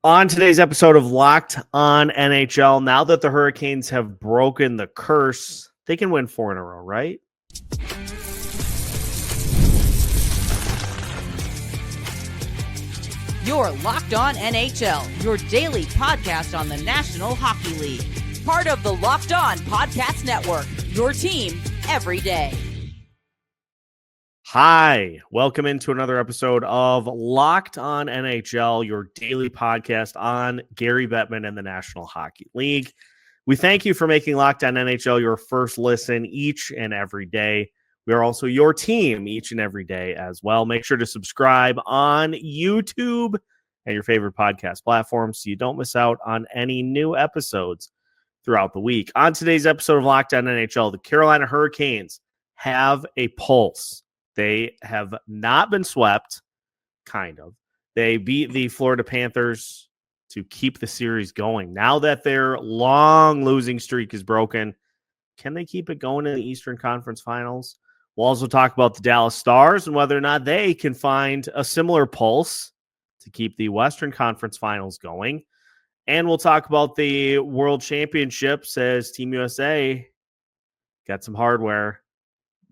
On today's episode of Locked on NHL, now that the Hurricanes have broken the curse, they can win 4 in a row, right? You're Locked on NHL, your daily podcast on the National Hockey League. Part of the Locked on Podcast Network, your team every day. Hi, welcome into another episode of Locked on NHL, your daily podcast on Gary Bettman and the National Hockey League. We thank you for making Locked on NHL your first listen each and every day. We are also your team each and every day as well. Make sure to subscribe on YouTube and your favorite podcast platforms so you don't miss out on any new episodes throughout the week. On today's episode of Locked on NHL, the Carolina Hurricanes have a pulse. They have not been swept, kind of. They beat the Florida Panthers to keep the series going. Now that their long losing streak is broken, can they keep it going in the Eastern Conference Finals? We'll also talk about the Dallas Stars and whether or not they can find a similar pulse to keep the Western Conference Finals going. And we'll talk about the World Championships as Team USA got some hardware.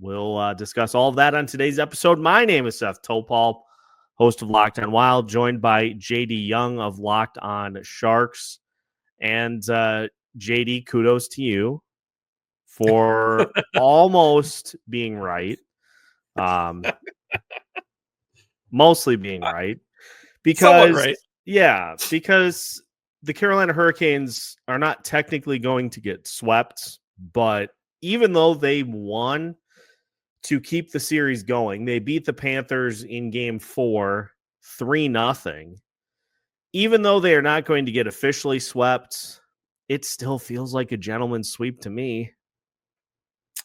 We'll discuss all of that on today's episode. My name is Seth Topal, host of Locked on Wild, joined by JD Young of Locked on Sharks. And JD, kudos to you for almost being right. Mostly being right. Because, right. Yeah, because the Carolina Hurricanes are not technically going to get swept, but even though they won to keep the series going, they beat the Panthers in Game 4, 3-0. Even though they are not going to get officially swept, it still feels like a gentleman's sweep to me.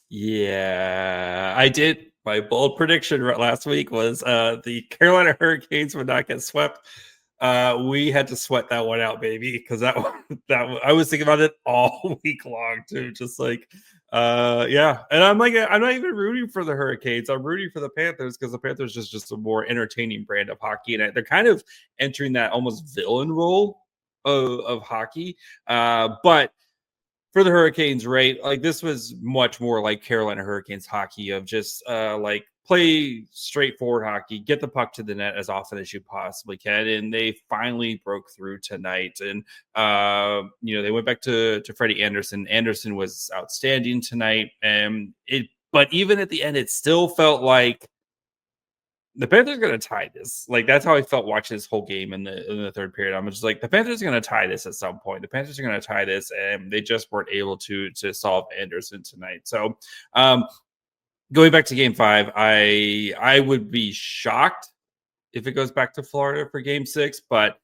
Yeah, I did. My bold prediction last week was the Carolina Hurricanes would not get swept. We had to sweat that one out, baby, because I was thinking about it all week long too. Just like, yeah, and I'm not even rooting for the Hurricanes. I'm rooting for the Panthers because the Panthers is just a more entertaining brand of hockey, and they're kind of entering that almost villain role of hockey. But for the Hurricanes, right? Like this was much more like Carolina Hurricanes hockey of just like play straightforward hockey, get the puck to the net as often as you possibly can. And they finally broke through tonight. And, they went back to Freddie Anderson. Anderson was outstanding tonight. But even at the end, it still felt like the Panthers are going to tie this. Like, that's how I felt watching this whole game in the third period. I'm just like, the Panthers are going to tie this at some point. The Panthers are going to tie this, and they just weren't able to solve Anderson tonight. So, going back to Game 5, I would be shocked if it goes back to Florida for Game 6, but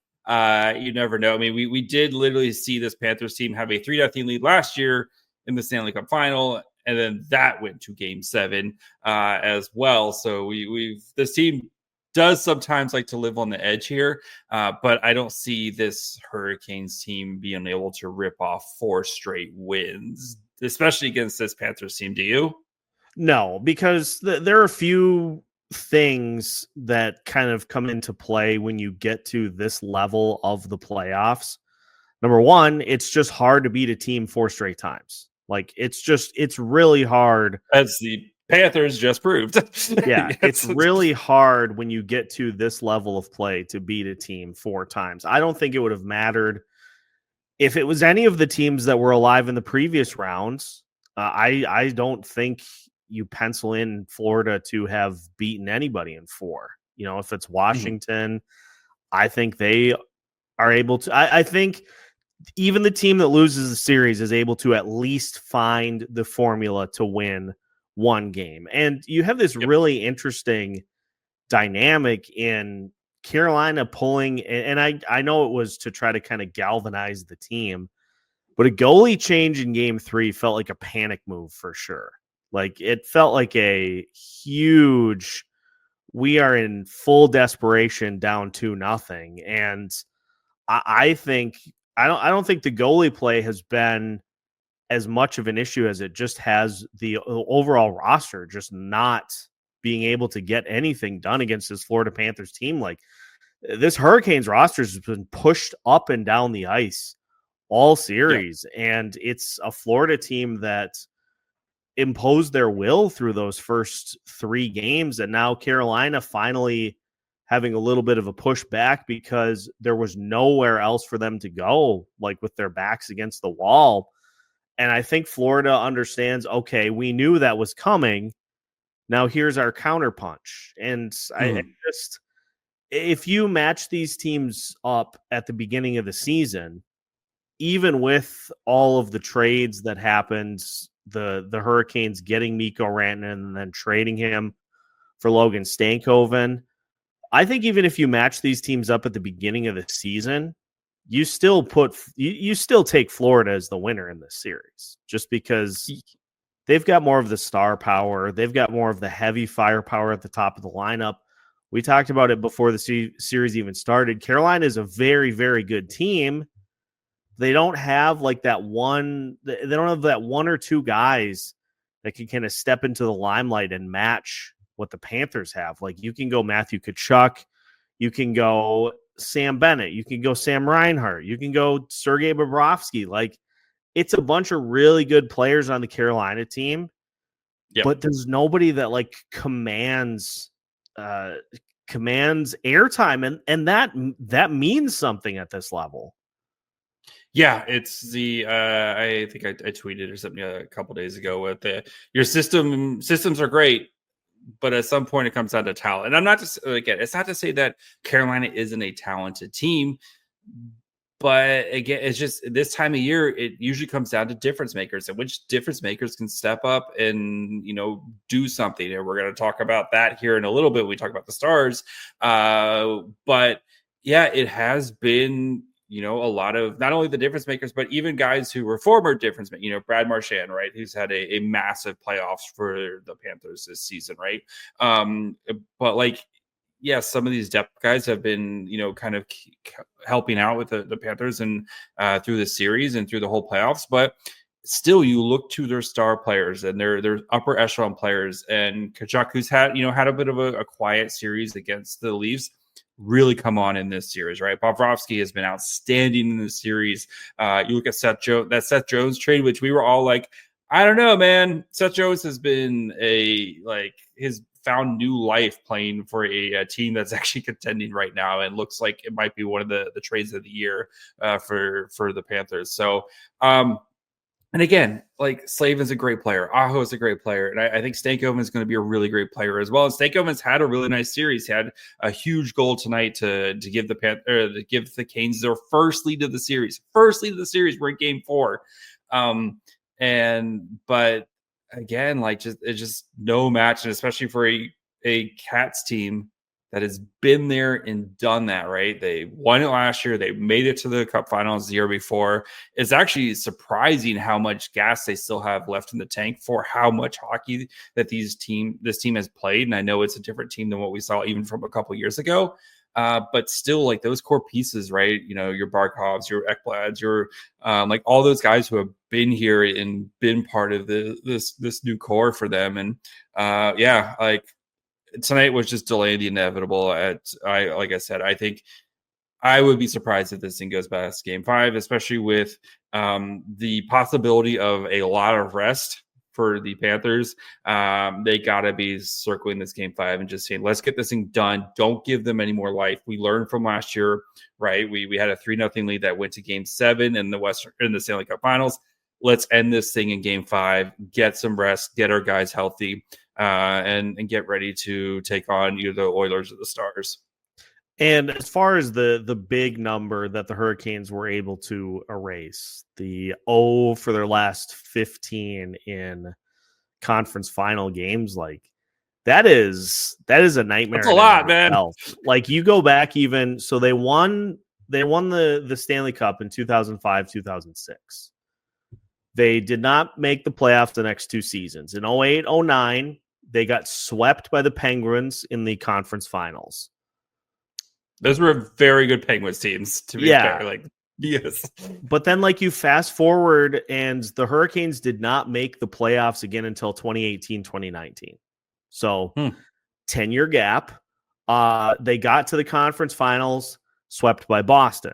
you never know. I mean, we did literally see this Panthers team have a 3-0 lead last year in the Stanley Cup Final, and then that went to Game 7 as well. So this team does sometimes like to live on the edge here, but I don't see this Hurricanes team being able to rip off 4 straight wins, especially against this Panthers team. Do you? No, because there are a few things that kind of come into play when you get to this level of the playoffs. Number one, it's just hard to beat a team 4 straight times. Like, it's really hard. As the Panthers just proved. Yeah, it's really hard when you get to this level of play to beat a team 4 times. I don't think it would have mattered if it was any of the teams that were alive in the previous rounds. I don't think you pencil in Florida to have beaten anybody in 4. If it's Washington, I think they are able to. I think even the team that loses the series is able to at least find the formula to win one game. And you have this really interesting dynamic in Carolina pulling, and I know it was to try to kind of galvanize the team, but a goalie change in Game 3 felt like a panic move for sure. Like, it felt like a huge, we are in full desperation down 2-0. And I don't think the goalie play has been as much of an issue as it just has the overall roster just not being able to get anything done against this Florida Panthers team. Like, this Hurricanes roster has been pushed up and down the ice all series. And it's a Florida team that imposed their will through those first 3 games. And now Carolina finally having a little bit of a pushback because there was nowhere else for them to go, like with their backs against the wall. And I think Florida understands, okay, we knew that was coming. Now here's our counterpunch. And I just, if you match these teams up at the beginning of the season, even with all of the trades that happened, the Hurricanes getting Mikko Rantanen and then trading him for Logan Stankoven, I think even if you match these teams up at the beginning of the season, you still take Florida as the winner in this series, just because they've got more of the star power. They've got more of the heavy firepower at the top of the lineup. We talked about it before the series even started. Carolina is a very, very good team. They don't have like that one. They don't have that 1 or 2 guys that can kind of step into the limelight and match what the Panthers have. Like, you can go Matthew Tkachuk, you can go Sam Bennett, you can go Sam Reinhart, you can go Sergei Bobrovsky. Like, it's a bunch of really good players on the Carolina team, but there's nobody that like commands airtime, and that means something at this level. Yeah, it's the I think I tweeted or something a couple days ago with your systems are great, but at some point it comes down to talent. And I'm not just, again, it's not to say that Carolina isn't a talented team, but again, it's just this time of year, it usually comes down to difference makers and which difference makers can step up and, do something. And we're going to talk about that here in a little bit. We talk about the Stars. But yeah, it has been, a lot of not only the difference makers, but even guys who were former difference makers, Brad Marchand, right? Who's had a massive playoffs for the Panthers this season, right? But like, yes, some of these depth guys have been, kind of helping out with the Panthers and through the series and through the whole playoffs. But still, you look to their star players and their upper echelon players. And Tkachuk, who's had a bit of a quiet series against the Leafs, really come on in this series, right? Bobrovsky has been outstanding in this series. You look at Seth Jones trade, which we were all like, I don't know, man. Seth Jones has been his found new life playing for a team that's actually contending right now, and looks like it might be one of the trades of the year for the Panthers. So, and again, like, Slavin's a great player. Aho is a great player. And I think Stankoven is going to be a really great player as well. And Stankoven's had a really nice series. He had a huge goal tonight to give the Canes their first lead of the series. We're in game 4. But again, like, it's just no match. And especially for a Cats team that has been there and done that, right? They won it last year. They made it to the Cup Finals the year before. It's actually surprising how much gas they still have left in the tank for how much hockey that this team has played. And I know it's a different team than what we saw even from a couple years ago. But still, like, those core pieces, right? Your Barkovs, your Ekblads, your like all those guys who have been here and been part of this new core for them. And like, tonight was just delaying the inevitable. Like I said, I think I would be surprised if this thing goes past game 5, especially with the possibility of a lot of rest for the Panthers. They got to be circling this game 5 and just saying, let's get this thing done. Don't give them any more life. We learned from last year, right? We had a 3-0 lead that went to game 7 in the Stanley Cup Finals. Let's end this thing in game 5, get some rest, get our guys healthy, and get ready to take on either the Oilers or the Stars. And as far as the big number that the Hurricanes were able to erase, the 0 for their last 15 in conference final games, like, that is a nightmare. That's a lot, man. Like, you go back even, so they won the Stanley Cup in 2005, 2006. They did not make the playoffs the next 2 seasons. In 08, 09, they got swept by the Penguins in the conference finals. Those were very good Penguins teams, to be fair. Like, yes. But then, like, you fast forward, and the Hurricanes did not make the playoffs again until 2018, 2019. So 10-year gap. They got to the conference finals, swept by Boston.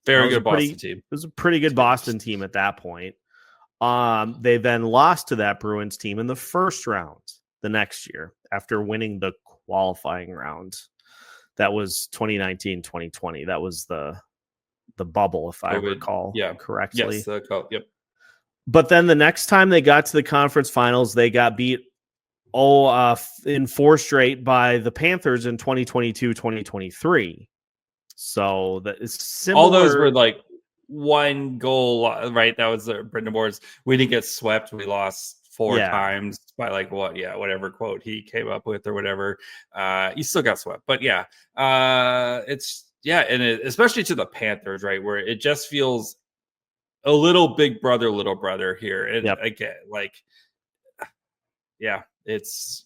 Very good Boston team. It was a pretty good Boston team at that point. They then lost to that Bruins team in the first round the next year after winning the qualifying round. That was 2019-2020. That was the bubble, if I recall correctly. Yes, yep. But then the next time they got to the conference finals, they got beat in 4 straight by the Panthers in 2022-2023. So that is similar. All those were like 1 goal, right? That was Brendan Moore's. We didn't get swept. We lost 4 times by like whatever quote he came up with or whatever. He still got swept, but especially to the Panthers, right? Where it just feels a little big brother, little brother here. And again, it's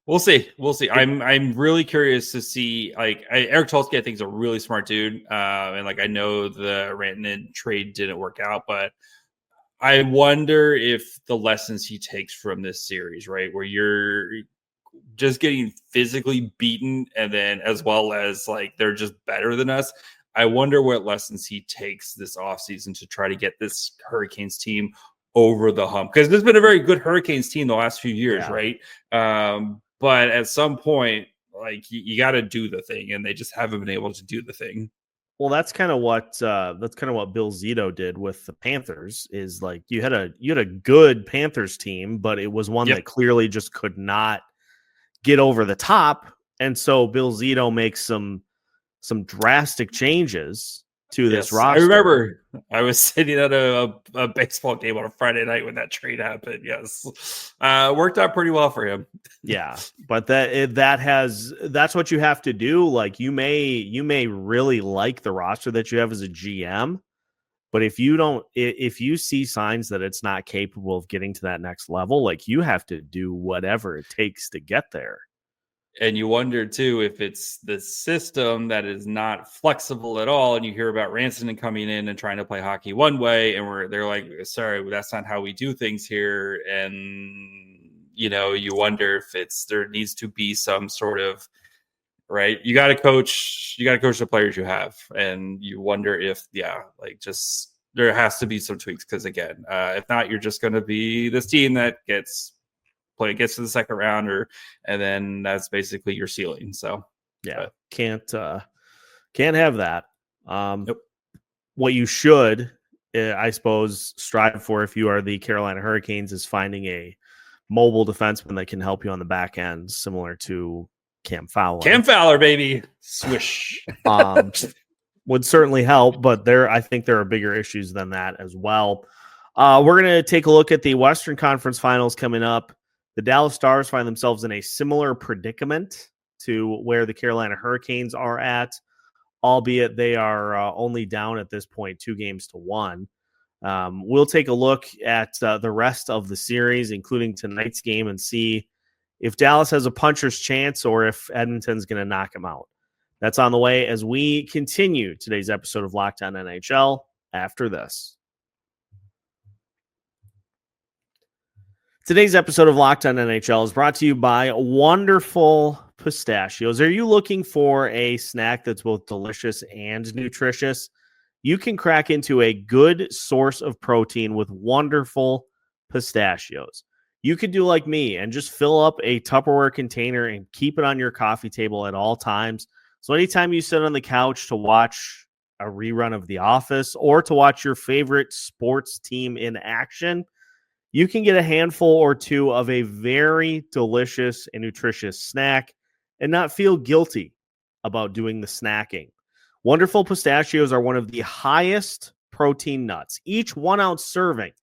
we'll see. I'm really curious to see. Like Eric Tulsky, I think is a really smart dude, and like I know the Rantanen trade didn't work out, but I wonder if the lessons he takes from this series, right, where you're just getting physically beaten, and then as well as like they're just better than us. I wonder what lessons he takes this offseason to try to get this Hurricanes team over the hump, because there's been a very good Hurricanes team the last few years, right? But at some point, like you got to do the thing, and they just haven't been able to do the thing. Well, that's kind of what Bill Zito did with the Panthers. Is like you had a good Panthers team, but it was one that clearly just could not get over the top, and so Bill Zito makes some drastic changes to this roster. I remember I was sitting at a baseball game on a Friday night when that trade happened. Yes. Worked out pretty well for him. Yeah. But that's what you have to do. Like you may really like the roster that you have as a GM, but if you see signs that it's not capable of getting to that next level, like you have to do whatever it takes to get there. And you wonder, too, if it's the system that is not flexible at all. And you hear about Rantanen coming in and trying to play hockey one way. And they're like, sorry, that's not how we do things here. And, you wonder if there needs to be some sort of, right. You got to coach the players you have. And you wonder if, there has to be some tweaks. Because, again, if not, you're just going to be this team that gets to the second round, and then that's basically your ceiling. So can't have that. Nope. What you should, I suppose, strive for if you are the Carolina Hurricanes is finding a mobile defenseman that can help you on the back end, similar to Cam Fowler. Cam Fowler, baby, swish. Would certainly help, but I think there are bigger issues than that as well. We're going to take a look at the Western Conference Finals coming up. The Dallas Stars find themselves in a similar predicament to where the Carolina Hurricanes are at, albeit they are only down at this point 2-1. We'll take a look at the rest of the series, including tonight's game, and see if Dallas has a puncher's chance or if Edmonton's going to knock them out. That's on the way as we continue today's episode of Locked On NHL after this. Today's episode of Locked On NHL is brought to you by Wonderful Pistachios. Are you looking for a snack that's both delicious and nutritious? You can crack into a good source of protein with Wonderful Pistachios. You could do like me and just fill up a Tupperware container and keep it on your coffee table at all times. So anytime you sit on the couch to watch a rerun of The Office or to watch your favorite sports team in action, you can get a handful or two of a very delicious and nutritious snack and not feel guilty about doing the snacking. Wonderful Pistachios are one of the highest protein nuts. Each 1 ounce serving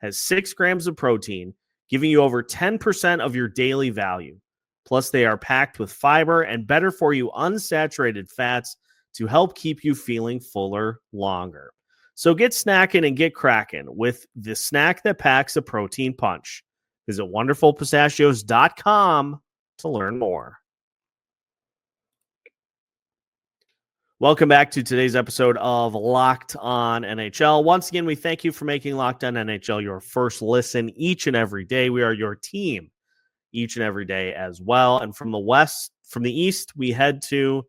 has 6 grams of protein, giving you over 10% of your daily value. Plus, they are packed with fiber and better for you unsaturated fats to help keep you feeling fuller longer. So get snacking and get cracking with the snack that packs a protein punch. Visit wonderfulpistachios.com to learn more. Welcome back to today's episode of Locked On NHL. Once again, we thank you for making Locked On NHL your first listen each and every day. We are your team each and every day as well. And from the East, we head to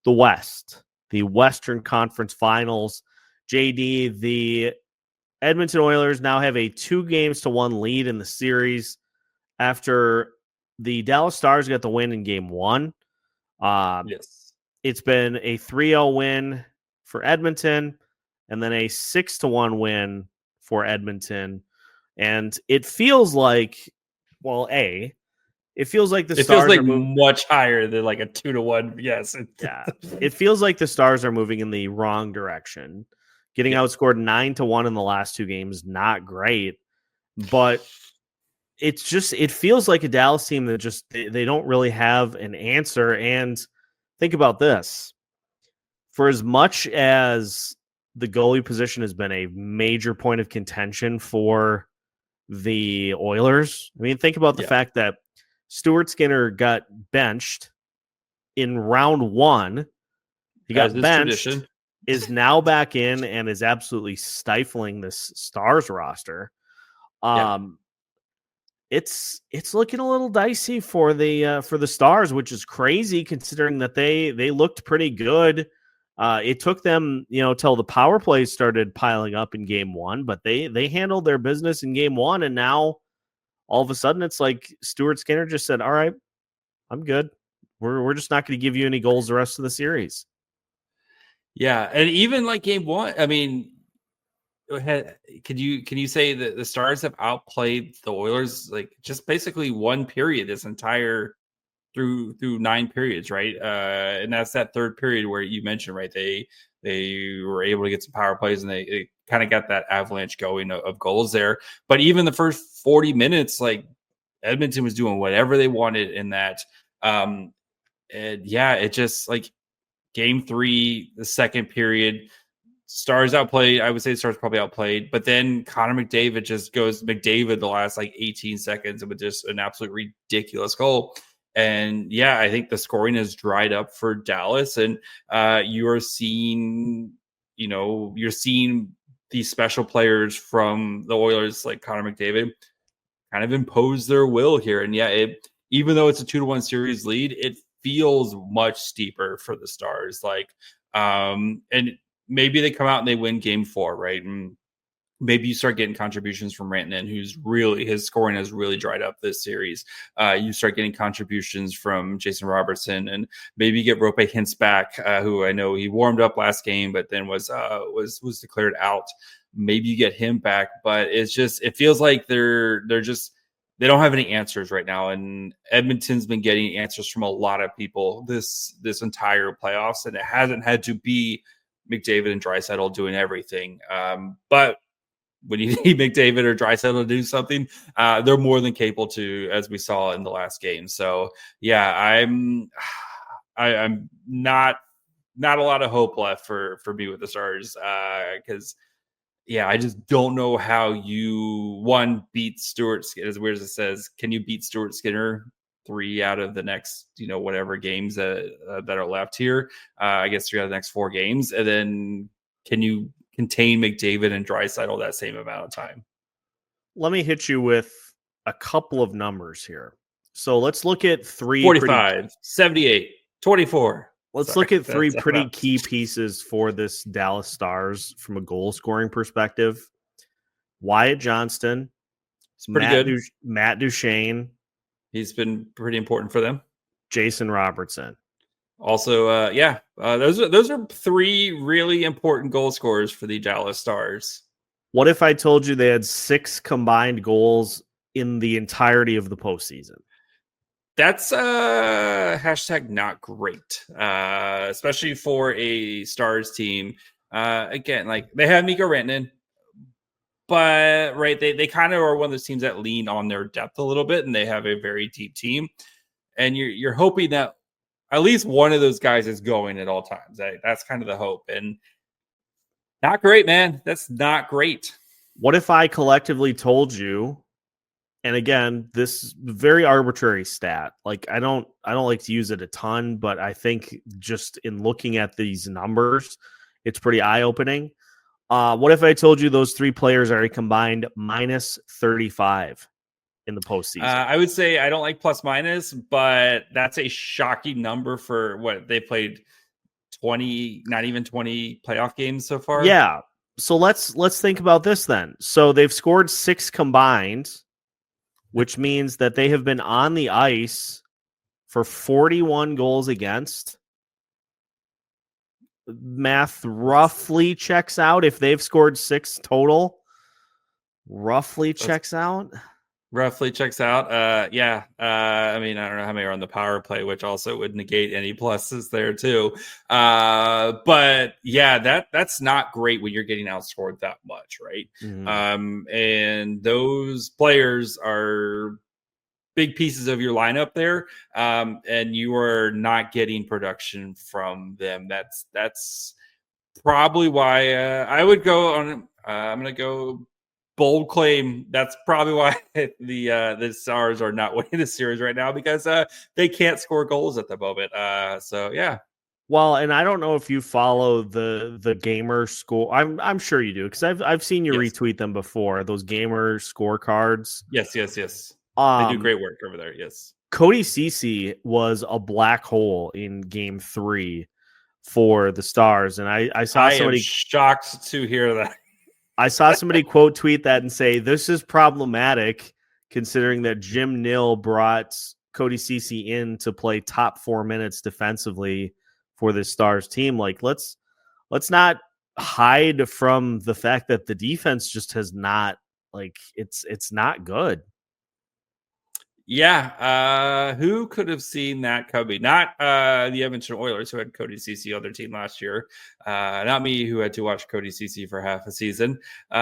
the West, the Western Conference Finals. JD, the Edmonton Oilers now have a 2-1 lead in the series after the Dallas Stars got the win in game 1. Yes. It's been a 3-0 win for Edmonton and then a 6-1 win for Edmonton. And it feels like, it feels like the Stars feels like are moving much higher than like a 2-1. Yes. Yeah. It feels like the Stars are moving in the wrong direction. Getting outscored 9-1 in the last 2 games, not great. But it feels like a Dallas team that just they don't really have an answer. And think about this. For as much as the goalie position has been a major point of contention for the Oilers, I mean, think about the fact that Stuart Skinner got benched in round 1. He got benched, is now back in, and is absolutely stifling this Stars roster. It's looking a little dicey for the Stars, which is crazy considering that they looked pretty good. It took them, till the power plays started piling up in game 1, but they handled their business in game 1, and now all of a sudden it's like Stuart Skinner just said, "All right, I'm good. We're just not going to give you any goals the rest of the series." Yeah, and even like game 1, I mean, can you say that the Stars have outplayed the Oilers like just basically one period this entire through 9 periods, right? And that's that third period where you mentioned, right? They were able to get some power plays and they kind of got that avalanche going of goals there. But even the first 40 minutes, like Edmonton was doing whatever they wanted in that. And yeah, it just like game 3, the second period, Stars outplayed. I would say the Stars probably outplayed, but then Connor McDavid just goes McDavid the last like 18 seconds with just an absolute ridiculous goal. And yeah, I think the scoring has dried up for Dallas, and you are seeing, you're seeing these special players from the Oilers like Connor McDavid kind of impose their will here. And yeah, even though it's a 2-1 series lead, it feels much steeper for the Stars. Like, and maybe they come out and they win game 4, right? And maybe you start getting contributions from Rantanen, his scoring has really dried up this series. You start getting contributions from Jason Robertson, and maybe you get Rope Hintz back, who I know he warmed up last game, but then was declared out. Maybe you get him back, but it feels like they don't have any answers right now. And Edmonton's been getting answers from a lot of people this entire playoffs, and it hasn't had to be McDavid and Draisaitl doing everything. But when you need McDavid or Draisaitl to do something, they're more than capable to, as we saw in the last game. So yeah, I'm not a lot of hope left for me with the Stars, because yeah, I just don't know how you beat Stuart Skinner. As weird as it says, can you beat Stuart Skinner 3 out of the next, whatever games that are left here? I guess 3 out of the next 4 games. And then can you contain McDavid and Draisaitl that same amount of time? Let me hit you with a couple of numbers here. So let's look at 3. 45, 78, 24. Let's look at 3 pretty key pieces for this Dallas Stars from a goal scoring perspective. Wyatt Johnston. It's pretty good. Matt Duchene. He's been pretty important for them. Jason Robertson. Also, those are 3 really important goal scorers for the Dallas Stars. What if I told you they had 6 combined goals in the entirety of the postseason? That's hashtag not great, especially for a Stars team. Again, like they have Mikko Rantanen, but right, they kind of are one of those teams that lean on their depth a little bit, and they have a very deep team. And you're hoping that at least one of those guys is going at all times. That's kind of the hope. And not great, man. That's not great. What if I collectively told you? And again, this very arbitrary stat. Like I don't like to use it a ton, but I think just in looking at these numbers, it's pretty eye-opening. What if I told you those 3 players are a combined minus 35 in the postseason. I would say I don't like plus minus, but that's a shocking number for what they played 20, not even 20 playoff games so far. Yeah. So let's think about this then. So they've scored 6 combined, which means that they have been on the ice for 41 goals against. Math roughly checks out. If they've scored 6 total, roughly checks out. Roughly checks out. I mean, I don't know how many are on the power play, which also would negate any pluses there too. But yeah, that's not great when you're getting outscored that much, right? Mm-hmm. And those players are big pieces of your lineup there, and you are not getting production from them. That's probably why I would go on. I'm going to go bold claim. That's probably why the Stars are not winning the series right now, because they can't score goals at the moment. So yeah. Well, and I don't know if you follow the gamer score. I'm sure you do, because I've seen you retweet them before. Those gamer scorecards. Yes. They do great work over there. Yes. Cody Ceci was a black hole in Game 3 for the Stars, and I saw somebody shocked to hear that. I saw somebody quote tweet that and say, this is problematic considering that Jim Nill brought Cody Ceci in to play top 4 minutes defensively for the Stars team. Like, let's not hide from the fact that the defense just has not, like, it's not good. Yeah, who could have seen that coming? Not the Edmonton Oilers, who had Cody Ceci on their team last year. Not me, who had to watch Cody Ceci for half a season. Who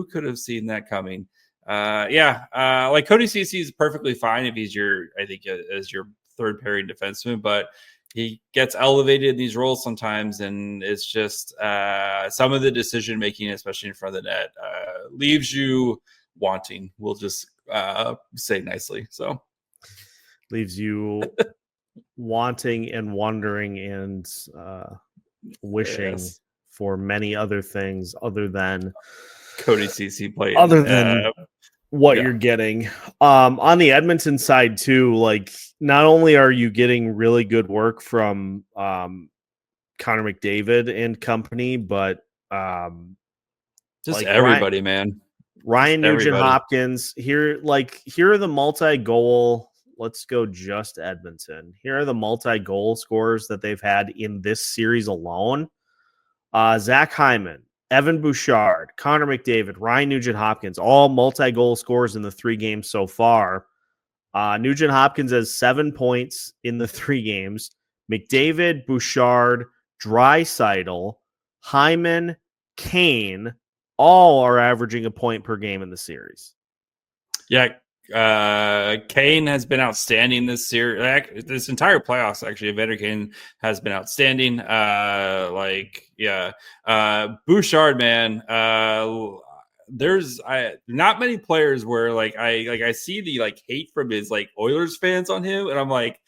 could have seen that coming? Like Cody Ceci is perfectly fine if he's as your third pairing defenseman, but he gets elevated in these roles sometimes, and it's just some of the decision making, especially in front of the net, leaves you wanting. We'll just say nicely. So leaves you wanting and wondering and wishing for many other things other than Cody Ceci playing, other than what you're getting. On the Edmonton side too, like, not only are you getting really good work from Connor McDavid and company, but just like everybody, Ryan Nugent-Hopkins. Here are the multi-goal. Let's go just Edmonton. Here are the multi-goal scorers that they've had in this series alone. Zach Hyman, Evan Bouchard, Connor McDavid, Ryan Nugent-Hopkins, all multi-goal scorers in the 3 games so far. Nugent-Hopkins has 7 points in the 3 games. McDavid, Bouchard, Draisaitl, Hyman, Kane, all are averaging a point per game in the series. Yeah, Kane has been outstanding this series. This entire playoffs, actually, Evander Kane has been outstanding. Bouchard, man. There's not many players where I see the hate from his Oilers fans on him, and I'm like,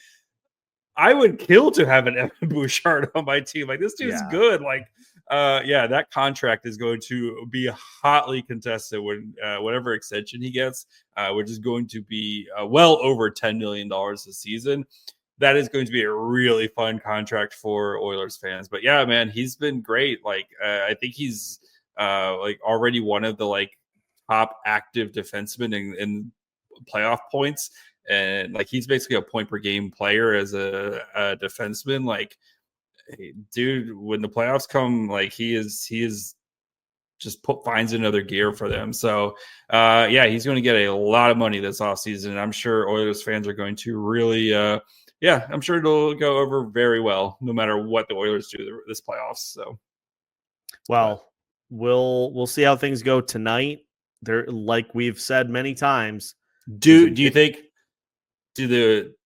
I would kill to have an Evan Bouchard on my team. Like, this dude's good. That contract is going to be hotly contested when whatever extension he gets, which is going to be well over $10 million a season. That is going to be a really fun contract for Oilers fans. But yeah, man, he's been great. I think he's already one of the top active defensemen in playoff points. And he's basically a point per game player as a defenseman. Dude, when the playoffs come, he is just finds another gear for them. So he's going to get a lot of money this offseason. And I'm sure Oilers fans are going to really I'm sure it'll go over very well no matter what the Oilers do this playoffs. So we'll see how things go tonight. There, like we've said many times. Do you think do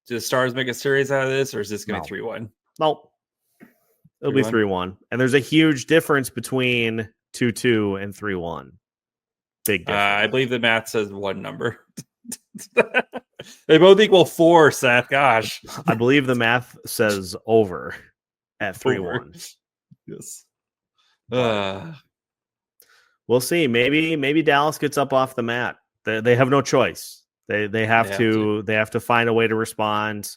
the Stars make a series out of this, or is this going to be 3-1? Nope. It'll be 3-1. And there's a huge difference between 2-2 and 3-1. Big difference. I believe the math says one number. They both equal 4, Seth. Gosh. I believe the math says over at 3-1. Yes. We'll see. Maybe Dallas gets up off the mat They have no choice. They have to find a way to respond.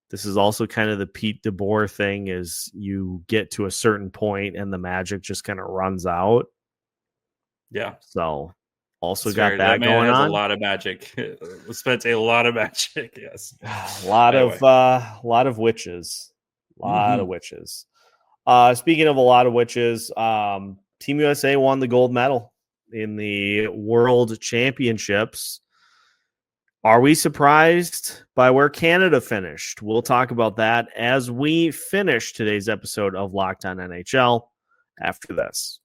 This is also kind of the Pete DeBoer thing, is you get to a certain point and the magic just kind of runs out. Yeah. So also That's got fair. that man going has on. a lot of magic. Spent a lot of magic. Yes. A lot Anyway. of witches. Of witches. Speaking of a lot of witches, Team USA won the gold medal in the World Championships. Are we surprised by where Canada finished? We'll talk about that as we finish today's episode of Locked On NHL after this.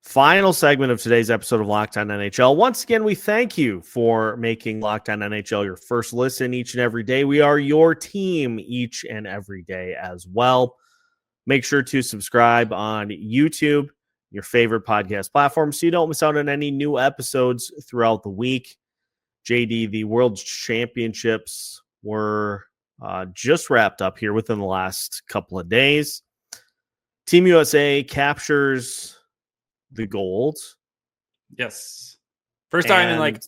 Final segment of today's episode of Locked On NHL. Once again, we thank you for making Locked On NHL your first listen each and every day. We are your team each and every day as well. Make sure to subscribe on YouTube, your favorite podcast platform, so you don't miss out on any new episodes throughout the week. JD, the World Championships were just wrapped up here within the last couple of days. Team USA captures the gold. Yes. First time in like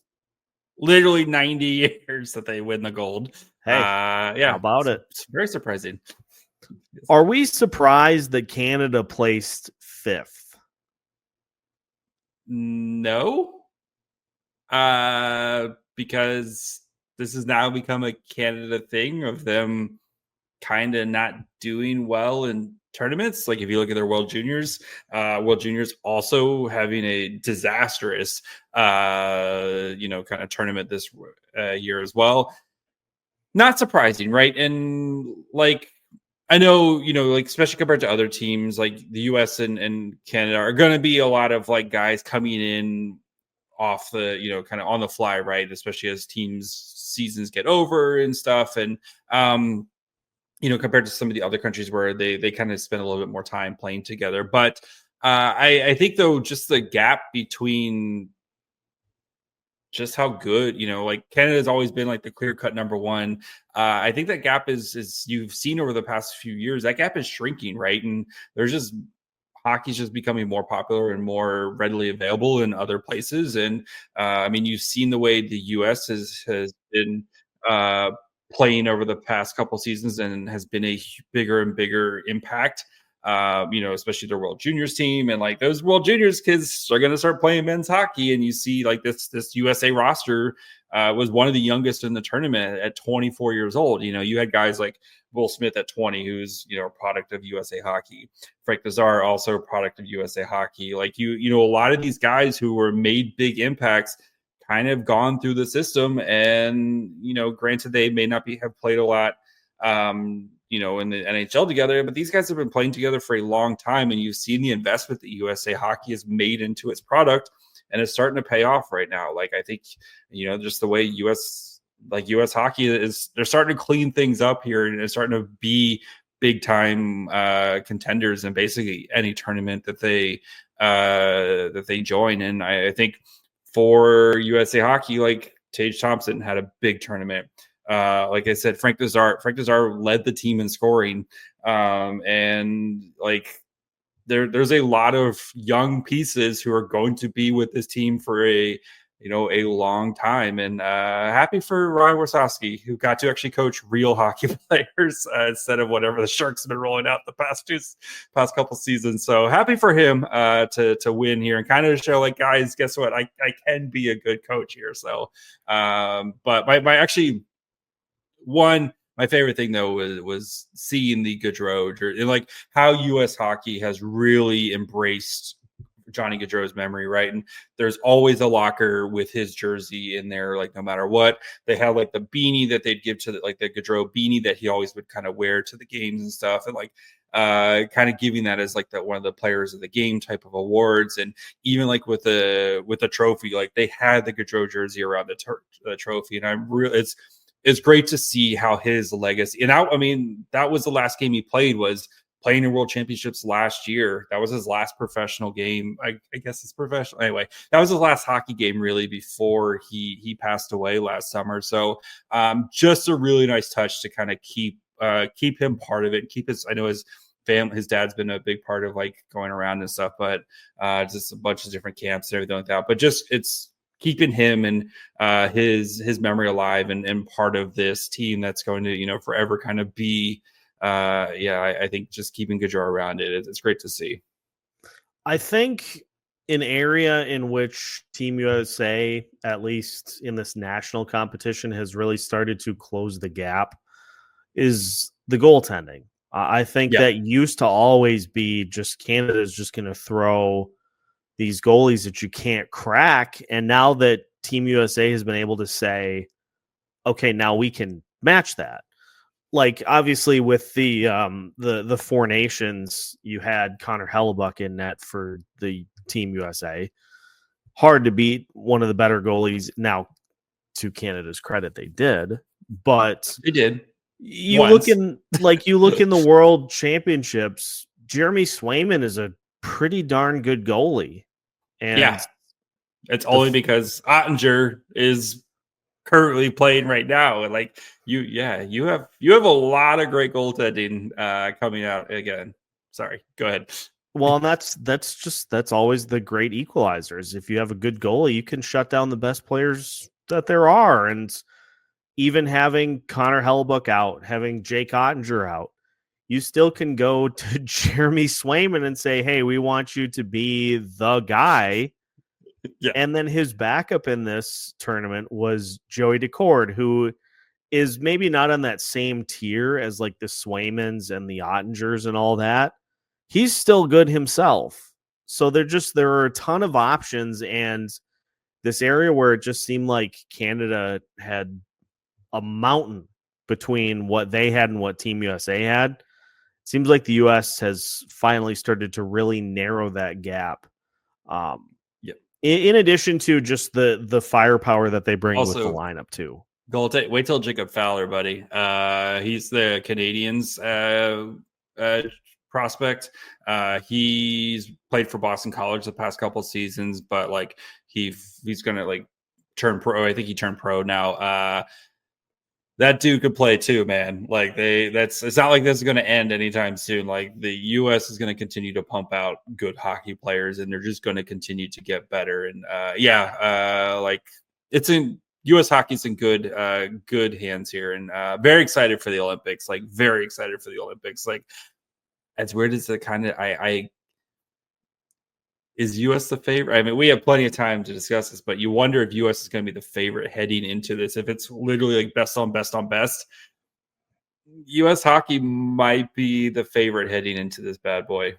literally 90 years that they win the gold. Hey, yeah. How about it? It's very surprising. Are we surprised that Canada placed 5th? No. Because this has now become a Canada thing of them kind of not doing well in tournaments. Like if you look at their World Juniors also having a disastrous, kind of tournament this year as well. Not surprising, right? And like, I know, like especially compared to other teams, like the US and Canada are going to be a lot of like guys coming in off the, kind of on the fly, right? Especially as teams seasons get over and stuff. And, compared to some of the other countries where they kind of spend a little bit more time playing together. But I think though, just the gap between just how good, like Canada's always been like the clear cut number one. I think that gap is you've seen over the past few years, that gap is shrinking, right? And there's just hockey's just becoming more popular and more readily available in other places. And you've seen the way the US has been playing over the past couple seasons and has been a bigger and bigger impact. Especially their World Juniors team, and like those World Juniors kids are going to start playing men's hockey. And you see like this USA roster was one of the youngest in the tournament at 24 years old. You had guys like Will Smith at 20, who's, a product of USA Hockey. Frank Nazar, also a product of USA Hockey. Like, a lot of these guys who were made big impacts kind of gone through the system. And, granted, they may not have played a lot, in the NHL together, but these guys have been playing together for a long time. And you've seen the investment that USA Hockey has made into its product, and it's starting to pay off right now. Like, I think, just the way US Hockey is, they're starting to clean things up here, and it's starting to be big time contenders in basically any tournament that they join. And I think for USA Hockey, like Tage Thompson had a big tournament. Like I said, Frank Nazar led the team in scoring. And like there's a lot of young pieces who are going to be with this team for a long time. And happy for Ryan Warsawski, who got to actually coach real hockey players instead of whatever the Sharks have been rolling out the past couple seasons. So happy for him to win here and kind of show like, guys, guess what? I can be a good coach here. So, but my favorite thing though was seeing the Gaudreau, and like how U.S. Hockey has really embraced Johnny Gaudreau's memory, right? And there's always a locker with his jersey in there, like no matter what. They had like the beanie that they'd give to the Gaudreau beanie that he always would kind of wear to the games and stuff, and like kind of giving that as like one of the players of the game type of awards. And even like with the trophy, like they had the Gaudreau jersey around the trophy, and I'm really it's great to see how his legacy. And that was the last game he played, was playing in World Championships last year. That was his last professional game. I guess it's professional. Anyway, that was his last hockey game really before he passed away last summer. So just a really nice touch to kind of keep him part of it, keep his his dad's been a big part of like going around and stuff, but just a bunch of different camps and everything like that. But just it's keeping him and his memory alive and part of this team that's going to, forever kind of be, I think just keeping Gaudreau around it's great to see. I think an area in which Team USA, at least in this national competition, has really started to close the gap is the goaltending. I think that used to always be just Canada's just going to throw these goalies that you can't crack. And now that Team USA has been able to say, okay, now we can match that. Like obviously with the Four Nations, you had Connor Hellebuck in net for the Team USA. Hard to beat, one of the better goalies. Now, to Canada's credit, they did, but they did. You look in the World Championships. Jeremy Swayman is a pretty darn good goalie, and it's only because Ottinger is currently playing right now. And like you have a lot of great goaltending coming out again. Sorry, go ahead. Well, and that's always the great equalizers. If you have a good goalie, you can shut down the best players that there are. And even having Connor Hellebuck out, having Jake Ottinger out, you still can go to Jeremy Swayman and say, hey, we want you to be the guy. Yeah. And then his backup in this tournament was Joey Decord, who is maybe not on that same tier as like the Swaymans and the Ottingers and all that. He's still good himself. So there are a ton of options, and this area where it just seemed like Canada had a mountain between what they had and what Team USA had. Seems like the US has finally started to really narrow that gap. In addition to just the firepower that they bring also, with the lineup too. Wait till Jacob Fowler, buddy. He's the Canadians prospect. He's played for Boston College the past couple of seasons, but like he's gonna like turn pro. I think he turned pro now. That dude could play too, man. Like it's not like this is going to end anytime soon. Like the U.S. is going to continue to pump out good hockey players, and they're just going to continue to get better. And like it's in U.S. hockey's in good hands here, and very excited for the Olympics. Like very excited for the Olympics. Like as weird as the kind of is U.S. the favorite? I mean, we have plenty of time to discuss this, but you wonder if U.S. is going to be the favorite heading into this. If it's literally like best on best, U.S. hockey might be the favorite heading into this bad boy.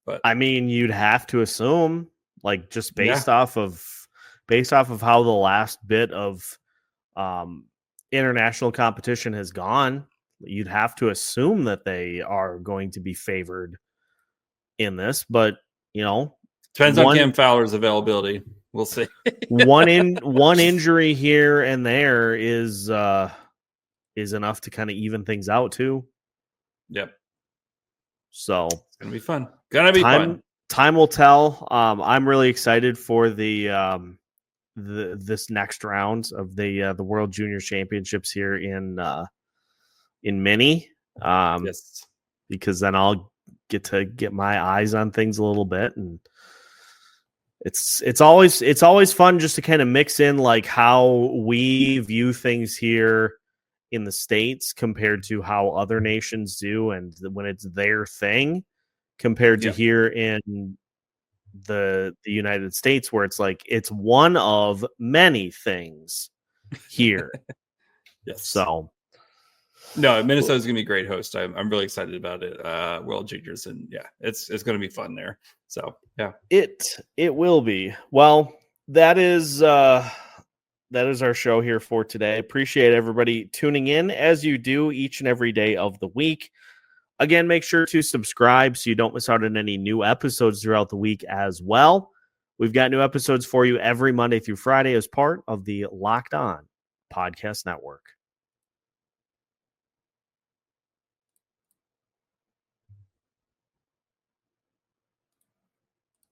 But I mean, you'd have to assume, like, just based off of how the last bit of international competition has gone, you'd have to assume that they are going to be favored in this, but depends on Cam Fowler's availability. We'll see. one injury here and there is enough to kind of even things out too. Yep. So it's gonna be fun. Fun. Time will tell. I'm really excited for this next round of the World Junior Championships here in Mini. Yes. Because then I'll get my eyes on things a little bit, and it's always fun just to kind of mix in like how we view things here in the States compared to how other nations do, and when it's their thing compared to here in the United States, where it's like it's one of many things here. Yes. So no, Minnesota's gonna be a great host. I'm really excited about it. World Juniors, and it's gonna be fun there. So it will be. Well, that is our show here for today. Appreciate everybody tuning in as you do each and every day of the week. Again, make sure to subscribe so you don't miss out on any new episodes throughout the week as well. We've got new episodes for you every Monday through Friday as part of the Locked On Podcast Network.